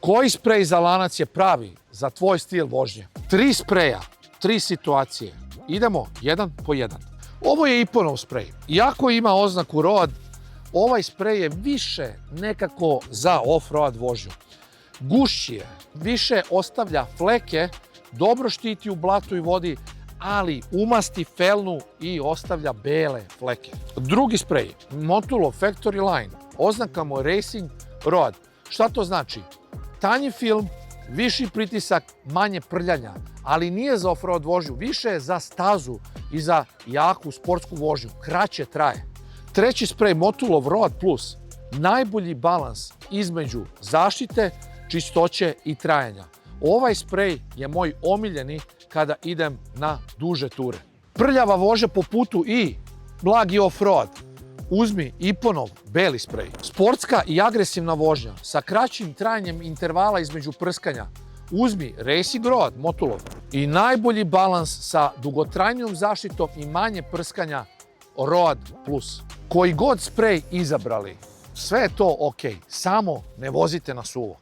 Koji sprej za lanac je pravi za tvoj stil vožnje? 3 spreja, 3 situacije. Idemo jedan po jedan. Ovo je Iponov sprej. Iako ima oznaku road, ovaj sprej je više nekako za off-road vožnju. Gušći je, više ostavlja fleke, dobro štiti u blatu i vodi, ali umasti felnu i ostavlja bele fleke. Drugi sprej, Motulo Factory Line, oznaka mu Racing Road. Šta to znači? Tanji film, viši pritisak, manje prljanja, ali nije za off-road vožnju, više je za stazu i za jaku sportsku vožnju, kraće traje. Treći sprej, Motulov Road Plus, najbolji balans između zaštite, čistoće i trajanja. Ovaj sprej je moj omiljeni kada idem na duže ture. Prljava vožnja po putu i blagi off-road. Uzmi Iponov beli sprej. Sportska i agresivna vožnja sa kraćim trajanjem intervala između prskanja. Uzmi Racing Road Motulov. I najbolji balans sa dugotrajnijom zaštitom i manje prskanja Road Plus. Koji god sprej izabrali, sve je to ok, samo ne vozite na suvo.